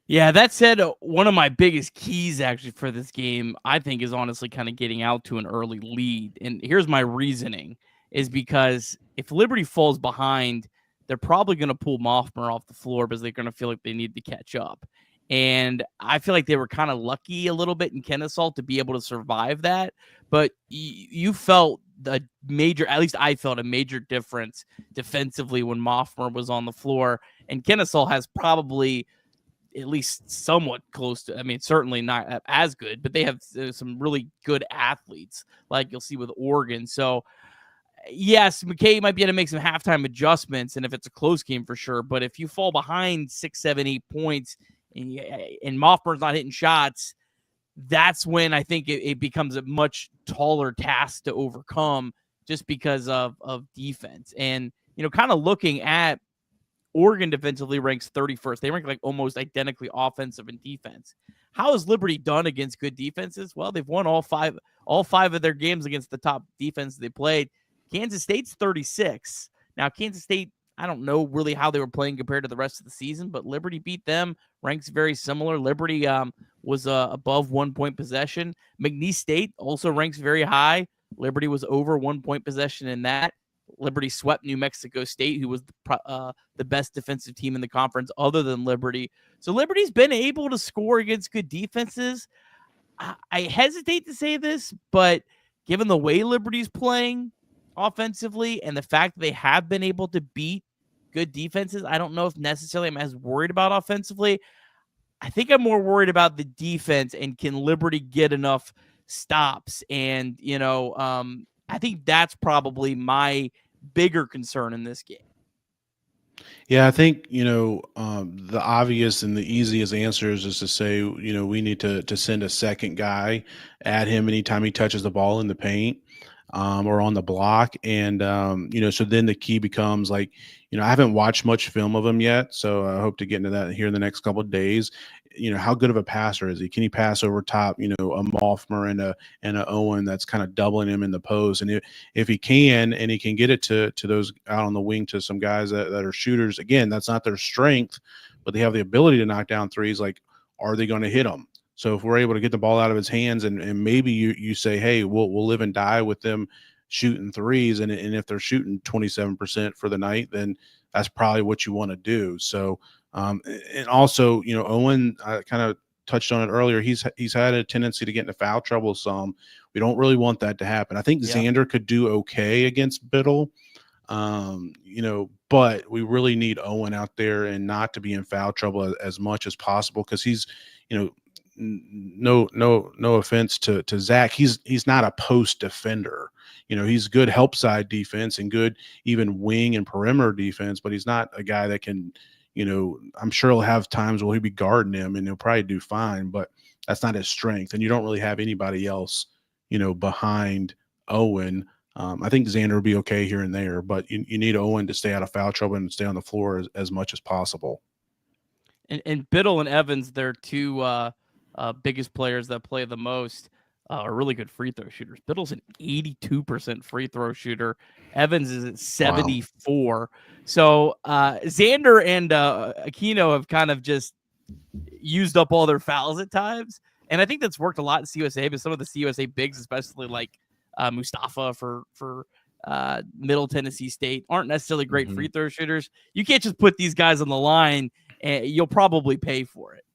Yeah, that said, one of my biggest keys actually for this game, I think, is honestly kind of getting out to an early lead. And here's my reasoning, is because if Liberty falls behind, they're probably going to pull Moffmer off the floor because they're going to feel like they need to catch up. And I feel like they were kind of lucky a little bit in Kennesaw to be able to survive that. But you felt at least I felt a major difference defensively when Moffmer was on the floor. And Kennesaw has probably at least somewhat close to, certainly not as good, but they have some really good athletes, like you'll see with Oregon. So, yes, McKay might be able to make some halftime adjustments, and if it's a close game for sure. But if you fall behind 6, 7, 8 points and Moffmer's not hitting shots, that's when I think it becomes a much taller task to overcome, just because of defense. And, kind of looking at Oregon defensively ranks 31st. They rank like almost identically offensive and defense. How has Liberty done against good defenses? Well, they've won all five of their games against the top defense they played. Kansas State's 36. Now, Kansas State, I don't know really how they were playing compared to the rest of the season, but Liberty beat them. Ranks very similar. Liberty was above 1 point possession. McNeese State also ranks very high. Liberty was over 1 point possession in that. Liberty swept New Mexico State, who was the best defensive team in the conference other than Liberty. So Liberty's been able to score against good defenses. I hesitate to say this, but given the way Liberty's playing offensively and the fact that they have been able to beat good defenses, I don't know if necessarily I'm as worried about offensively. I think I'm more worried about the defense, and can Liberty get enough stops? And, I think that's probably my bigger concern in this game. Yeah, I think, the obvious and the easiest answers is to say, we need to send a second guy at him anytime he touches the ball in the paint. or on the block. And, so then the key becomes like, I haven't watched much film of him yet, so I hope to get into that here in the next couple of days. How good of a passer is he? Can he pass over top, a Moffmer and a Owen that's kind of doubling him in the post? And if he can, and he can get it to those out on the wing to some guys that are shooters, again, that's not their strength, but they have the ability to knock down threes. Like, are they going to hit them? So if we're able to get the ball out of his hands, and maybe you say, hey, we'll live and die with them shooting threes, and if they're shooting 27% for the night, then that's probably what you want to do. So and also, Owen, I kind of touched on it earlier. He's had a tendency to get into foul trouble some. We don't really want that to happen. I think Xander could do okay against Biddle, but we really need Owen out there and not to be in foul trouble as much as possible, because he's, no offense to Zach, he's not a post defender. He's good help side defense and good even wing and perimeter defense, but he's not a guy that can, I'm sure he'll have times where he'll be guarding him and he'll probably do fine, but that's not his strength. And you don't really have anybody else, behind Owen. I think Xander will be okay here and there, but you need Owen to stay out of foul trouble and stay on the floor as much as possible. And Biddle and Evans, they're two biggest players that play the most, are really good free throw shooters. Biddle's an 82% free throw shooter. Evans is at 74. Wow. So Xander and Aquino have kind of just used up all their fouls at times. And I think that's worked a lot in CUSA, but some of the CUSA bigs, especially like Mustafa for Middle Tennessee State, aren't necessarily great free throw shooters. You can't just put these guys on the line and you'll probably pay for it.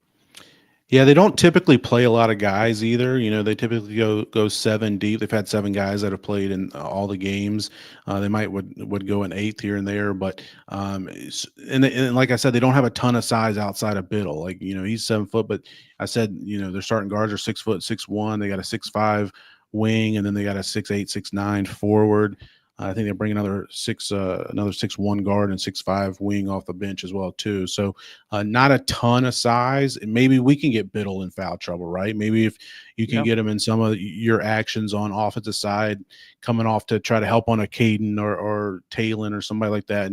Yeah, they don't typically play a lot of guys either. They typically go 7 deep. They've had 7 guys that have played in all the games. They would go an 8th here and there, but and like I said, they don't have a ton of size outside of Biddle. Like, he's 7 foot, but I said, their starting guards are 6 foot, 6'1". They got a 6'5" wing, and then they got a 6'8", 6'9" forward. I think they bring another 6'1" guard and 6'5" wing off the bench as well too. So not a ton of size. And maybe we can get Biddle in foul trouble, right? Maybe if you can get him in some of your actions on offensive side, coming off to try to help on a Caden or Talon or somebody like that,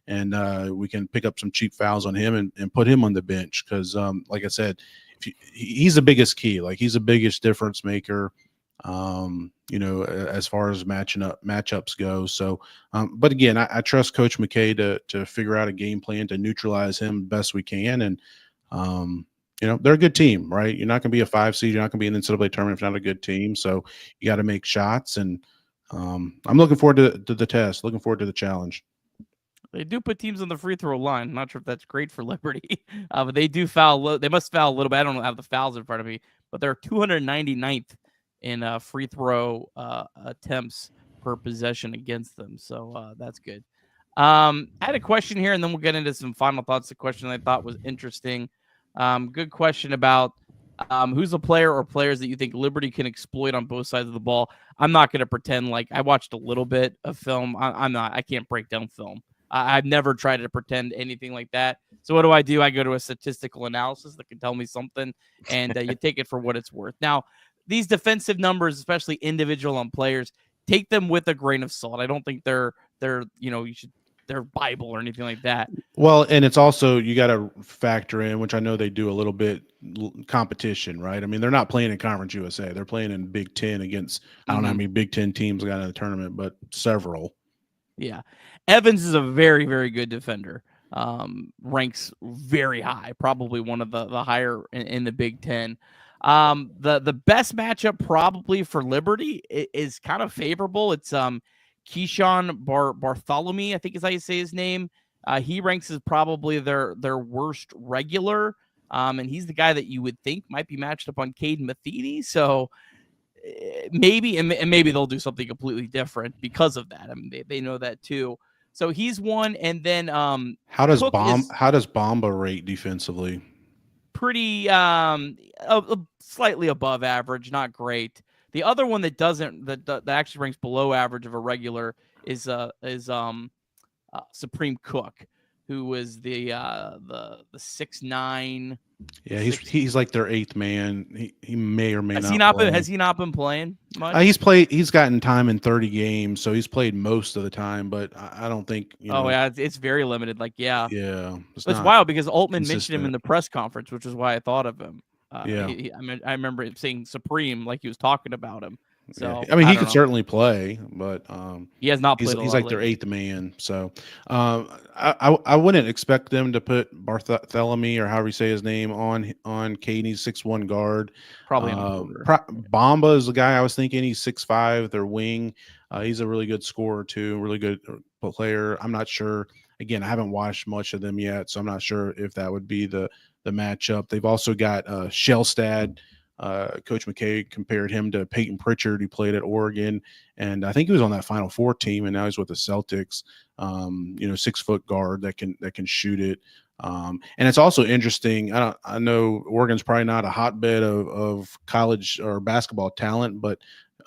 and we can pick up some cheap fouls on him and put him on the bench, because like I said, he's the biggest key. Like, he's the biggest difference maker. As far as matchups go. So, but again, I trust Coach McKay to figure out a game plan to neutralize him best we can. And, they're a good team, right? You're not going to be a 5 seed. You're not going to be in the NCAA tournament if you're not a good team. So you got to make shots. And I'm looking forward to the test, looking forward to the challenge. They do put teams on the free throw line. I'm not sure if that's great for Liberty, but they do foul. They must foul a little bit. I don't have the fouls in front of me, but they're 299th in free throw attempts per possession against them. So that's good. I had a question here, and then we'll get into some final thoughts. The question I thought was interesting. Good question about who's a player or players that you think Liberty can exploit on both sides of the ball. I'm not going to pretend like I watched a little bit of film. I can't break down film. I've never tried to pretend anything like that. So what do? I go to a statistical analysis that can tell me something, and you take it for what it's worth. Now, these defensive numbers, especially individual on players, take them with a grain of salt. I don't think they're Bible or anything like that. Well, and it's also, you got to factor in, which I know they do a little bit, competition, right? I mean, they're not playing in Conference USA. They're playing in Big Ten against, I don't know how many Big Ten teams got in the tournament, but several. Yeah. Evans is a very, very good defender. Ranks very high, probably one of the higher in the Big Ten. The best matchup probably for Liberty is kind of favorable. It's Keyshawn Bartholomew, I think is how you say his name. He ranks as probably their worst regular, and he's the guy that you would think might be matched up on Caden Matheny. So maybe they'll do something completely different because of that. I mean, they know that too. So he's one, and then how does Bamba rate defensively? Pretty slightly above average, not great. The other one that actually ranks below average of a regular is Supreme Cook, who was the 6'9". Yeah, he's like their eighth man. He may or may Has not play. Has he not been playing much? He's gotten time in 30 games, so he's played most of the time. But I don't think. Yeah, it's very limited. Like, yeah, it's wild because Altman consistent. mentioned him in the press conference, which is why I thought of him. Yeah, I remember him saying Supreme, like he was talking about him. So I mean, he could certainly play, but he has not played. He's like their eighth man. So I wouldn't expect them to put Bartholomew, or however you say his name, on Cadeney's 6'1" guard. Probably Bamba is the guy I was thinking. He's 6'5", their wing. He's a really good scorer too, really good player. I'm not sure. Again, I haven't watched much of them yet, so I'm not sure if that would be the matchup. They've also got Shellstad. Coach McKay compared him to Peyton Pritchard, who played at Oregon, and I think he was on that Final Four team, and now he's with the Celtics. 6-foot guard that can shoot it. And it's also interesting. I know Oregon's probably not a hotbed of college or basketball talent, but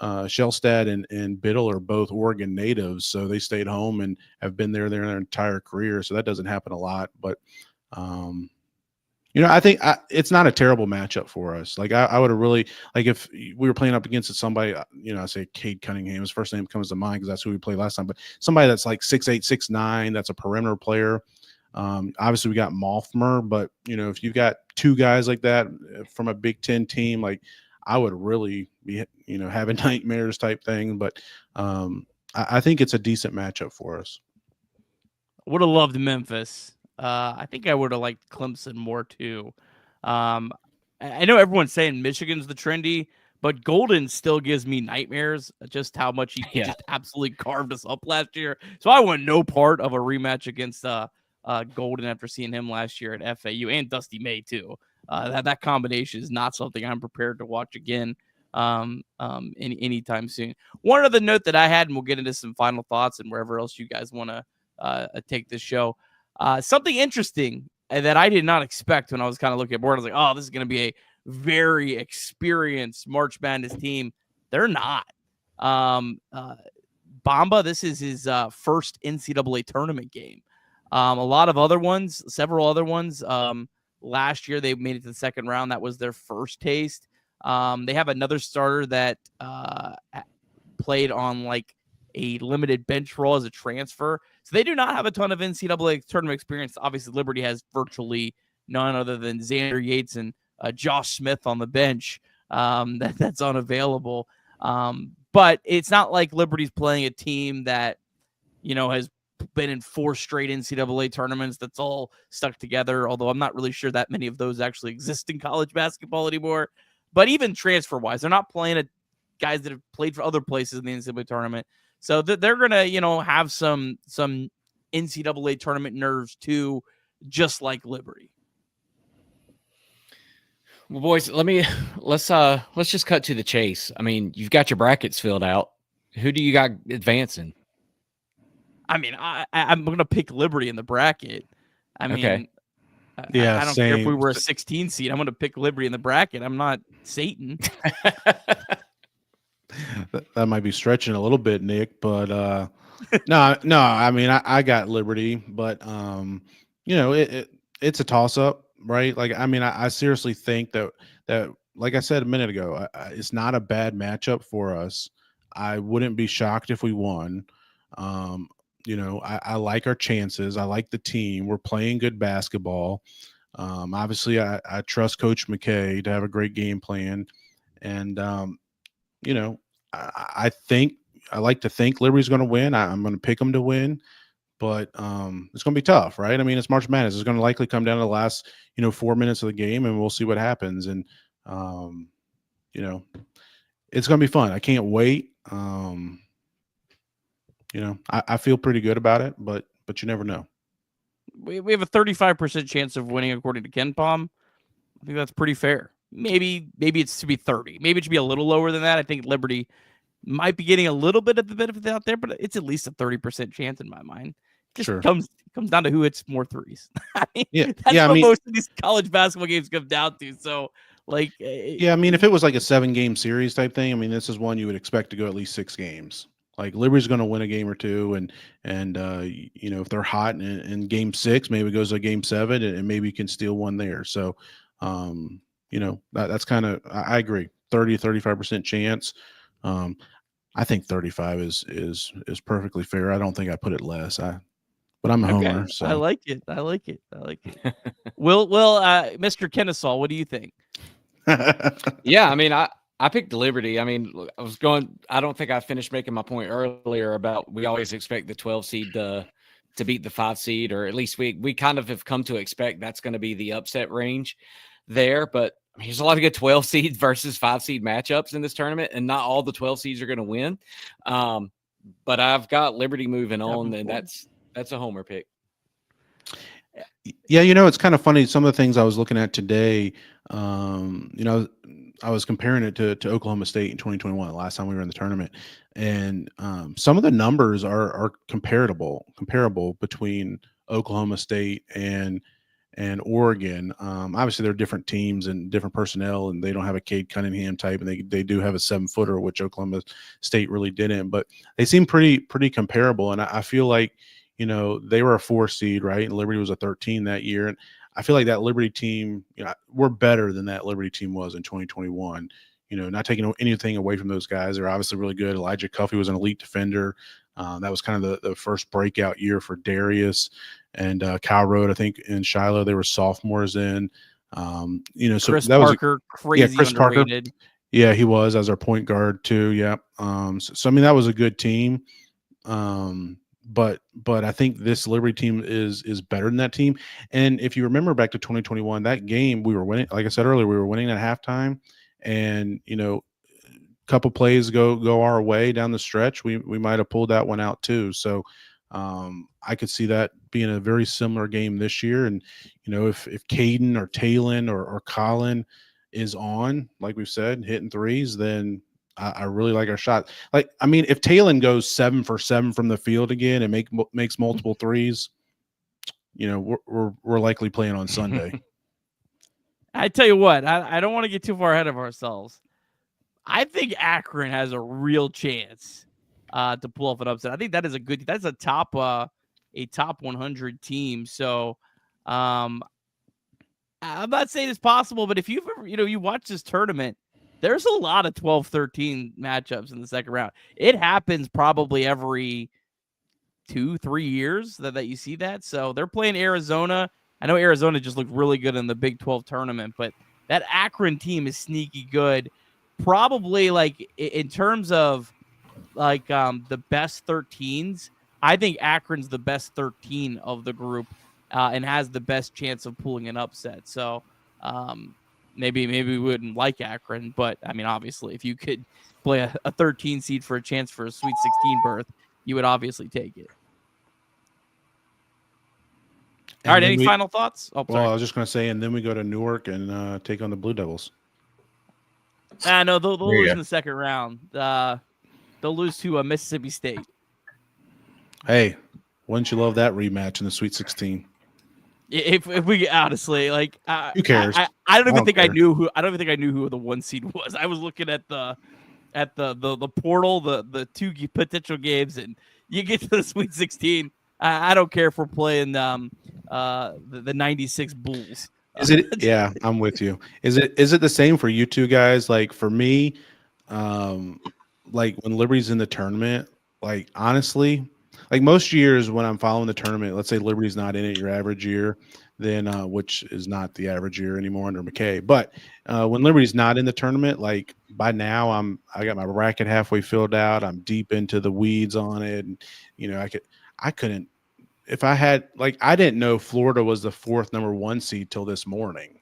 Shellstad and Biddle are both Oregon natives, so they stayed home and have been there their entire career. So that doesn't happen a lot, but I think it's not a terrible matchup for us. Like I would have really, like, if we were playing up against somebody, I say Cade Cunningham, his first name comes to mind because that's who we played last time, but somebody that's like 6'8", 6'9", that's a perimeter player. Obviously we got Moffmer, but if you've got two guys like that from a Big Ten team, like I would really be, having nightmares type thing. But I think it's a decent matchup for us. Would have loved Memphis. I think I would have liked Clemson more too. I know everyone's saying Michigan's the trendy, but Golden still gives me nightmares. Just how much he just absolutely carved us up last year. So I want no part of a rematch against Golden after seeing him last year at FAU, and Dusty May too. That combination is not something I'm prepared to watch again anytime soon. One other note that I had, and we'll get into some final thoughts and wherever else you guys want to take this show. Something interesting that I did not expect when I was kind of looking at board. I was like, oh, this is going to be a very experienced March Madness team. They're not. Bamba, this is his first NCAA tournament game. Several other ones. Last year, they made it to the second round. That was their first taste. They have another starter that played on like a limited bench role as a transfer. So they do not have a ton of NCAA tournament experience. Obviously, Liberty has virtually none other than Xander Yates and Josh Smith on the bench. That's unavailable. But it's not like Liberty's playing a team that, has been in 4 straight NCAA tournaments that's all stuck together, although I'm not really sure that many of those actually exist in college basketball anymore. But even transfer-wise, they're not playing guys that have played for other places in the NCAA tournament. So they're going to, have some NCAA tournament nerves too, just like Liberty. Well, boys, let's just cut to the chase. I mean, you've got your brackets filled out. Who do you got advancing? I mean, I'm going to pick Liberty in the bracket. I mean, okay. I don't care if we were a 16 seed. I'm going to pick Liberty in the bracket. I'm not Satan. That might be stretching a little bit, Nick, but no. I mean, I got Liberty, but it's a toss up, right? Like, I mean, I seriously think that like I said a minute ago, it's not a bad matchup for us. I wouldn't be shocked if we won. I like our chances. I like the team. We're playing good basketball. Obviously, I trust Coach McKay to have a great game plan, and I like to think Liberty's going to win. I'm going to pick them to win, but it's going to be tough, right? I mean, it's March Madness. It's going to likely come down to the last, 4 minutes of the game, and we'll see what happens. And, it's going to be fun. I can't wait. I feel pretty good about it, but you never know. We have a 35% chance of winning according to KenPom. I think that's pretty fair. Maybe it's to be 30. Maybe it should be a little lower than that. I think Liberty might be getting a little bit of the benefit out there, but it's at least a 30% chance in my mind. It just comes down to who hits more threes. I mean, that's what most of these college basketball games come down to. So, like, I mean, if it was like a 7-game series type thing, I mean, this is one you would expect to go at least 6 games. Like Liberty's going to win a game or two, and if they're hot in game 6, maybe it goes to game 7, and maybe you can steal one there. So, that's kind of, I agree, 35% chance. I think 35 is perfectly fair. I don't think I put it less. But I'm a homer. So I like it. Will Mr. Kennesaw, what do you think? Yeah, I mean, I picked Liberty. I mean, I don't think I finished making my point earlier about we always expect the 12 seed to beat the 5 seed, or at least we kind of have come to expect that's going to be the upset range there. But I mean, there's a lot of good 12 seed versus 5 seed matchups in this tournament, and not all the 12 seeds are going to win. But I've got Liberty moving on, and that's a homer pick. Yeah, it's kind of funny. Some of the things I was looking at today, I was comparing it to Oklahoma State in 2021, the last time we were in the tournament, and some of the numbers are comparable between Oklahoma State and Oregon. Obviously, they're different teams and different personnel, and they don't have a Cade Cunningham type, and they do have a 7-footer, which Oklahoma State really didn't. But they seem pretty comparable, and I feel like they were a 4 seed, right? And Liberty was a 13 that year, and I feel like that Liberty team, we're better than that Liberty team was in 2021. Not taking anything away from those guys. They're obviously really good. Elijah Cuffey was an elite defender. That was kind of the first breakout year for Darius and Kyle Rode, I think, in Shiloh. They were sophomores in. So Chris that Parker, was crazy Chris underrated. Parker. Yeah, he was as our point guard too. Yeah. So I mean, that was a good team. But I think this Liberty team is better than that team. And if you remember back to 2021, that game we were winning. Like I said earlier, we were winning at halftime, and a couple plays go our way down the stretch, we might have pulled that one out too. So I could see that being a very similar game this year. And if Caden or Talon or Colin is on, like we've said, hitting threes, then I really like our shot. Like, I mean, if Talon goes 7 for 7 from the field again and makes multiple threes, we're likely playing on Sunday. I tell you what, I don't want to get too far ahead of ourselves. I think Akron has a real chance to pull off an upset. I think that's a top 100 team. So I'm not saying it's possible, but if you've ever, you watch this tournament, there's a lot of 12-13 matchups in the second round. It happens probably every 2-3 years that you see that. So they're playing Arizona. I know Arizona just looked really good in the Big 12 tournament, but that Akron team is sneaky good. Probably like in terms of like the best 13s, I think Akron's the best 13 of the group and has the best chance of pulling an upset. So maybe we wouldn't like Akron, but I mean, obviously, if you could play a 13 seed for a chance for a Sweet 16 berth, you would obviously take it. All right, any final thoughts? Oh, well, I was just going to say, and then we go to Newark and take on the Blue Devils. No, they'll lose in the second round. They'll lose to Mississippi State. Hey, wouldn't you love that rematch in the Sweet 16? If we honestly like, who cares? I don't even think I knew who the 1 seed was. I was looking at the portal, the 2 potential games, and you get to the Sweet 16. I don't care if we're playing the 96 Bulls. Is it? Yeah, I'm with you. Is it the same for you two guys? Like for me, like when Liberty's in the tournament, like honestly, like most years when I'm following the tournament, let's say Liberty's not in it your average year, then which is not the average year anymore under McKay. But when Liberty's not in the tournament, like by now I got my bracket halfway filled out. I'm deep into the weeds on it, and I couldn't. If I had, like, I didn't know Florida was the 4th number 1 seed till this morning.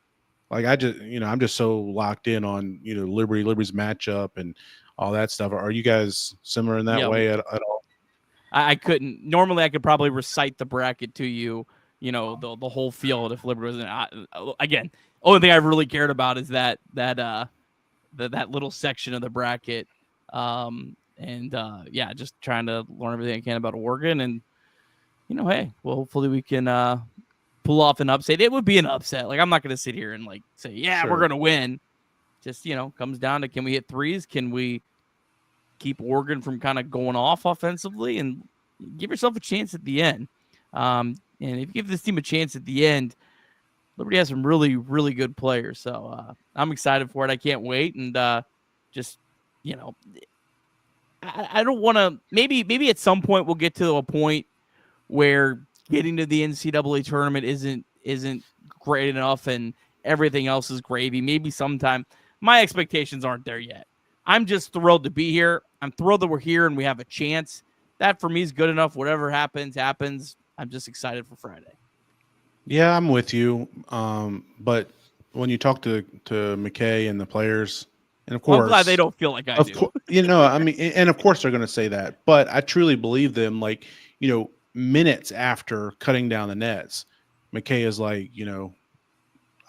Like, I just, I'm just so locked in on, Liberty's matchup and all that stuff. Are you guys similar in that way at all? I couldn't. Normally, I could probably recite the bracket to you, the whole field if Liberty wasn't. Again, only thing I really cared about is that little section of the bracket. Just trying to learn everything I can about Oregon and, hey, well, hopefully we can pull off an upset. It would be an upset. Like, I'm not going to sit here and say, we're going to win. Just, comes down to, can we hit threes? Can we keep Oregon from kind of going off offensively, and give yourself a chance at the end. And if you give this team a chance at the end, Liberty has some really, really good players. So I'm excited for it. I can't wait. And just, you know, I don't want to, maybe at some point we'll get to a point where getting to the NCAA tournament isn't great enough and everything else is gravy. Maybe sometime. My expectations aren't there yet. I'm just thrilled to be here. I'm thrilled that we're here and we have a chance. That for me is good enough. Whatever happens, happens. I'm just excited for Friday. Yeah, I'm with you. But when you talk to McKay and the players, and of course, I'm glad they don't feel like I do. I mean, and of course they're going to say that. But I truly believe them. Like, minutes after cutting down the nets, McKay is like,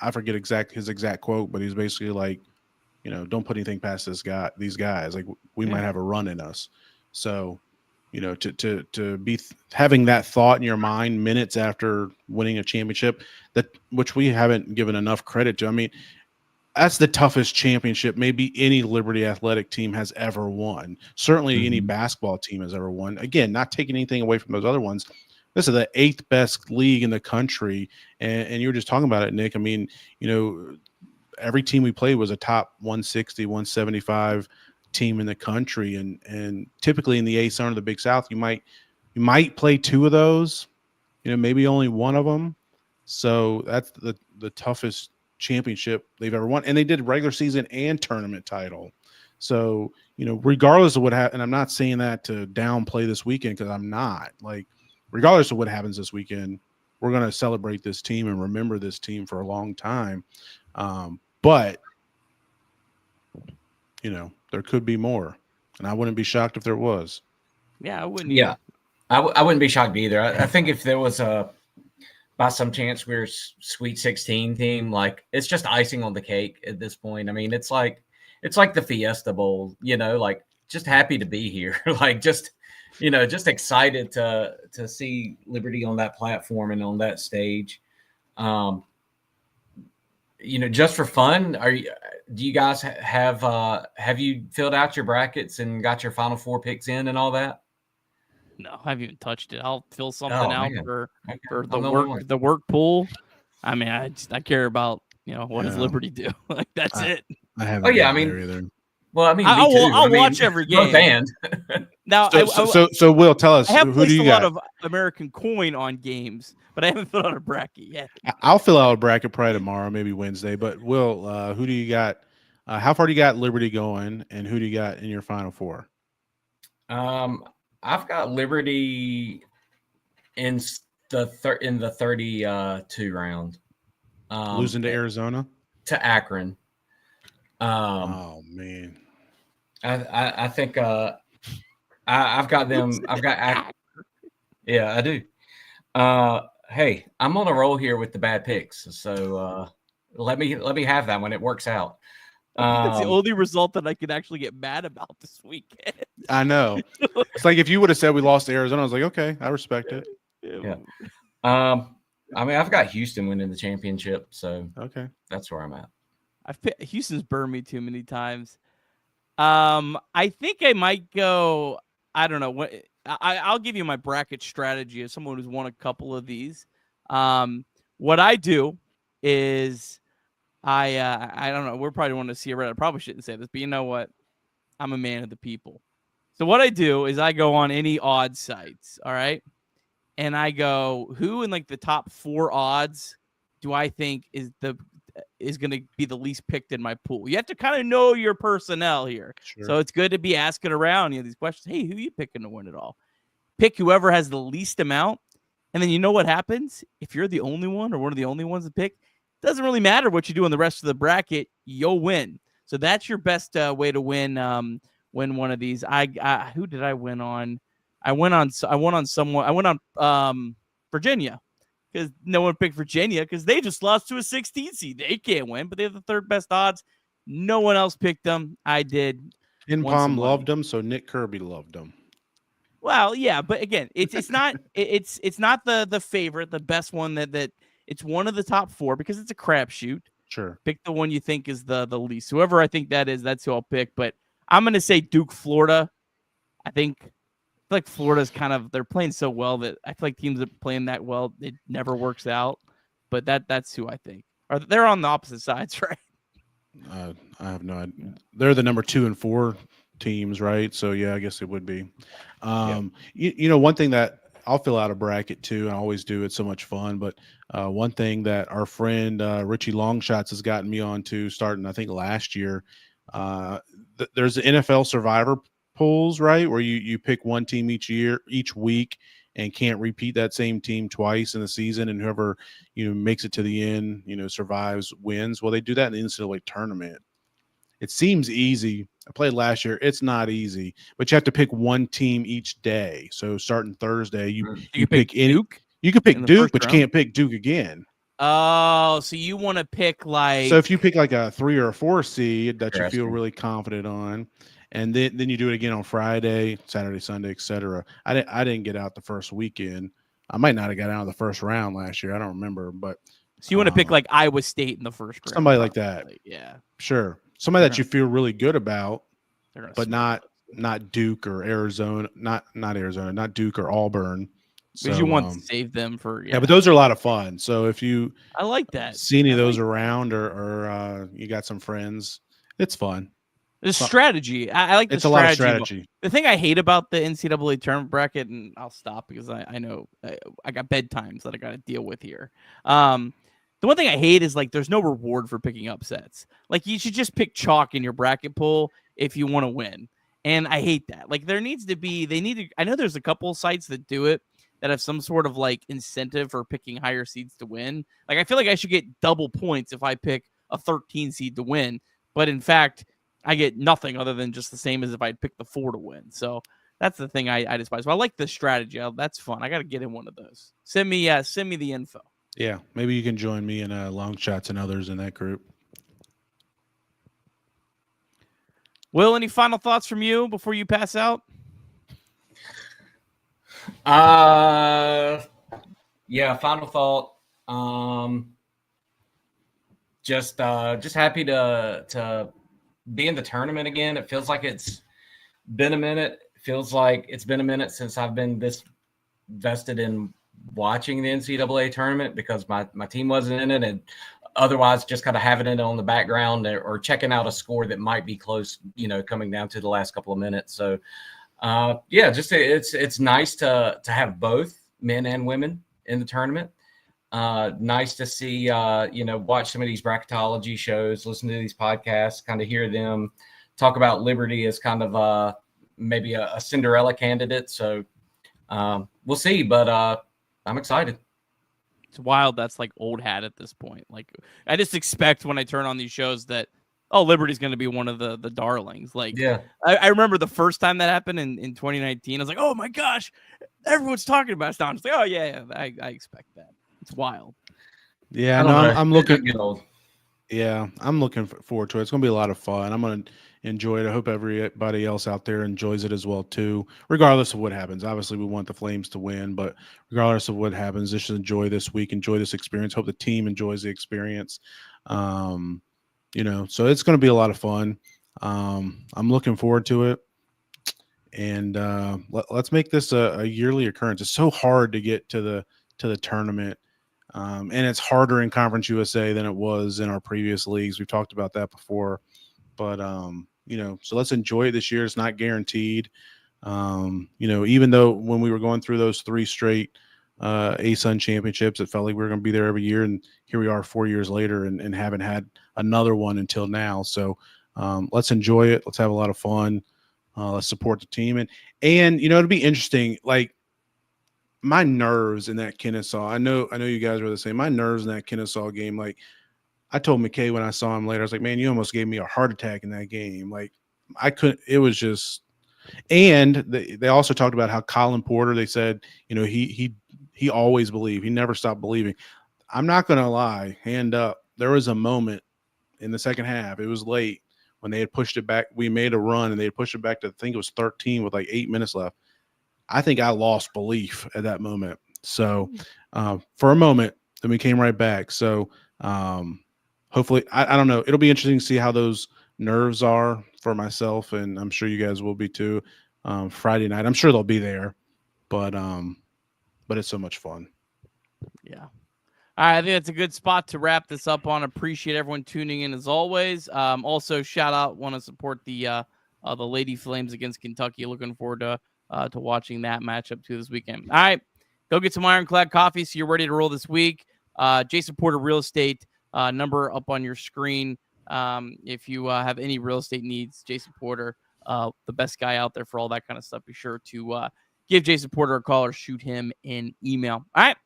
I forget his exact quote, but he's basically like, don't put anything past these guys. Like, we might have a run in us. So, to be having that thought in your mind minutes after winning a championship, which we haven't given enough credit to. I mean, that's the toughest championship maybe any Liberty athletic team has ever won. Certainly any basketball team has ever won. Again, not taking anything away from those other ones. This is the 8th best league in the country. And you were just talking about it, Nick. I mean, every team we played was a top 160, 175 team in the country. And typically in the ASOR of the Big South, you might play 2 of those, maybe only one of them. So that's the toughest championship they've ever won. And they did regular season and tournament title. So, regardless of what happens, and I'm not saying that to downplay this weekend, because I'm not. Like, regardless of what happens this weekend, we're going to celebrate this team and remember this team for a long time. But, there could be more. And I wouldn't be shocked if there was. Yeah, I wouldn't. Yeah, I wouldn't be shocked either. I think if there was by some chance we're Sweet 16 team, like, it's just icing on the cake at this point. I mean, it's like the Fiesta Bowl, like, just happy to be here. Like, just excited to see Liberty on that platform and on that stage. Just for fun, do you guys have you filled out your brackets and got your Final Four picks in and all that? No, I haven't even touched it. I'll fill something out man. for Okay. the work pool. I mean, I care about what does Liberty do? Like, that's it. I haven't. Either. Well, I mean, I'll watch every game. Band. Now, so Will, tell us, I have who do you got? a lot of American coin on games, but I haven't filled out a bracket yet. I'll fill out a bracket probably tomorrow, maybe Wednesday. But Will, who do you got? How far do you got Liberty going, and who do you got in your Final Four? I've got Liberty in the 32 round. Losing to Arizona? To Akron. Oh man. I think I've got them. I've got yeah, I do. Hey, I'm on a roll here with the bad picks, so let me have that when it works out. That's the only result that I could actually get mad about this weekend. I know. It's like if you would have said we lost to Arizona, I was like, okay, I respect it. Yeah. I mean, I've got Houston winning the championship, so okay, that's where I'm at. Houston's burned me too many times. I think I might go. I don't know what. I'll give you my bracket strategy as someone who's won a couple of these. What I do is I don't know. We're probably want to see it. I probably shouldn't say this, but you know what? I'm a man of the people. So what I do is I go on any odd sites. All right. And I go, who in like the top 4 odds do I think is going to be the least picked in my pool? You have to kind of know your personnel here. Sure. So it's good to be asking around, these questions. Hey, who are you picking to win it all? Pick whoever has the least amount. And then you know what happens? If you're the only one or one of the only ones to pick, it doesn't really matter what you do in the rest of the bracket. You'll win. So that's your best way to win one of these. Who did I win on? I went on Virginia, because no one picked Virginia because they just lost to a 16 seed. They can't win, but they have the 3rd best odds. No one else picked them. I did. Palm loved them, so Nick Kirby loved them. Well, yeah, but again, it's not the favorite, the best one that it's one of the top 4 because it's a crapshoot. Sure. Pick the one you think is the least. Whoever I think that is, that's who I'll pick. But I'm going to say Duke, Florida I feel like Florida's they're playing so well that I feel like teams that are playing that well, it never works out. But that's who I think. They're on the opposite sides, right? I have no idea. They're the number 2 and 4 teams, right? So yeah, I guess it would be. One thing that I'll fill out a bracket too, and I always do. It's so much fun. But one thing that our friend Richie Longshots has gotten me on to starting, I think last year, there's the NFL Survivor pools, right, where you pick one team each week, and can't repeat that same team twice in the season, and whoever makes it to the end, survives, wins. Well, they do that in the NCAA tournament. It seems easy. I played last year. It's not easy, but you have to pick one team each day. So starting Thursday, you pick Duke. You can pick Duke, but you can't pick Duke again. Oh, so you want to pick So if you pick like a 3 or a 4 seed that you feel really confident on, and then you do it again on Friday, Saturday, Sunday, etc. I didn't get out the first weekend. I might not have got out of the first round last year. I don't remember, but so you want to pick like Iowa State in the first round, somebody like that. Yeah, sure. Somebody that you feel really good about, but not Duke or Arizona, not Arizona, not Duke or Auburn. Because you want to save them for but those are a lot of fun. So if you I like that. See any of those around, or you got some friends, it's fun. The strategy. I like the strategy. It's a lot of strategy. The thing I hate about the NCAA tournament bracket, and I'll stop because I know I got bedtimes that I got to deal with here. The one thing I hate is like there's no reward for picking upsets. Like you should just pick chalk in your bracket pool if you want to win. And I hate that. Like there needs to be, I know there's a couple sites that do it that have some sort of like incentive for picking higher seeds to win. Like I feel like I should get double points if I pick a 13 seed to win. But in fact, I get nothing other than just the same as if I'd picked the 4 to win. So that's the thing I despise. But I like the strategy. That's fun. I got to get in one of those. Send me the info. Yeah, maybe you can join me in Long Shots and others in that group. Will, any final thoughts from you before you pass out? Yeah, final thought. Just happy to be in the tournament again. It feels like it's been a minute. Feels like it's been a minute since I've been this vested in watching the NCAA tournament because my team wasn't in it, and otherwise just kind of having it on the background or checking out a score that might be close, coming down to the last couple of minutes. So just it's nice to have both men and women in the tournament. Nice to see, watch some of these bracketology shows, listen to these podcasts, kind of hear them talk about Liberty as kind of maybe a Cinderella candidate. So we'll see, but I'm excited. It's wild. That's like old hat at this point. Like I just expect when I turn on these shows that, Liberty's going to be one of the darlings. Like, yeah, I remember the first time that happened in 2019. I was like, oh my gosh, everyone's talking about it now. I'm just like, oh yeah, I expect that. It's wild. Yeah, I'm looking. Yeah, I'm looking forward to it. It's going to be a lot of fun. I'm going to enjoy it. I hope everybody else out there enjoys it as well too, regardless of what happens. Obviously, we want the Flames to win, but regardless of what happens, just enjoy this week, enjoy this experience. Hope the team enjoys the experience. So it's going to be a lot of fun. I'm looking forward to it, and let's make this a yearly occurrence. It's so hard to get to the tournament. And it's harder in Conference USA than it was in our previous leagues. We've talked about that before, but so let's enjoy it this year. It's not guaranteed. Even though when we were going through those 3 straight ASUN championships, it felt like we were going to be there every year, and here we are 4 years later and haven't had another one until now. So let's enjoy it. Let's have a lot of fun. Let's support the team, and it'll be interesting. Like, my nerves in that Kennesaw, I know you guys were the same. My nerves in that Kennesaw game, like I told McKay when I saw him later, I was like, man, you almost gave me a heart attack in that game. Like I couldn't, it was just, and they also talked about how Colin Porter, they said, he always believed, he never stopped believing. I'm not going to lie, hand up. There was a moment in the second half, it was late, when they had pushed it back. We made a run and they had pushed it back to, I think it was 13 with like 8 minutes left. I think I lost belief at that moment. So for a moment, then we came right back. So hopefully, I don't know. It'll be interesting to see how those nerves are for myself, and I'm sure you guys will be too. Friday night. I'm sure they'll be there, but it's so much fun. Yeah. All right, I think that's a good spot to wrap this up on. Appreciate everyone tuning in as always. Also, shout out, want to support the Lady Flames against Kentucky. Looking forward to watching that matchup too this weekend. All right, go get some Ironclad coffee so you're ready to roll this week. Jason Porter Real Estate number up on your screen. If you have any real estate needs, Jason Porter, the best guy out there for all that kind of stuff. Be sure to give Jason Porter a call or shoot him an email. All right.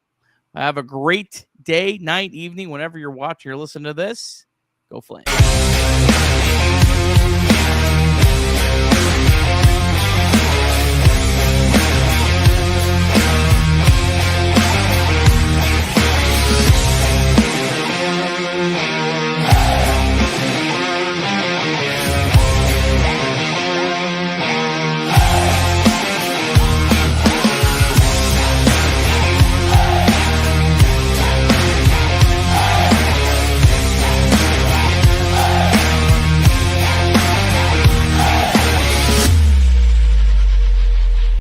Have a great day, night, evening, whenever you're watching or listening to this. Go Flames.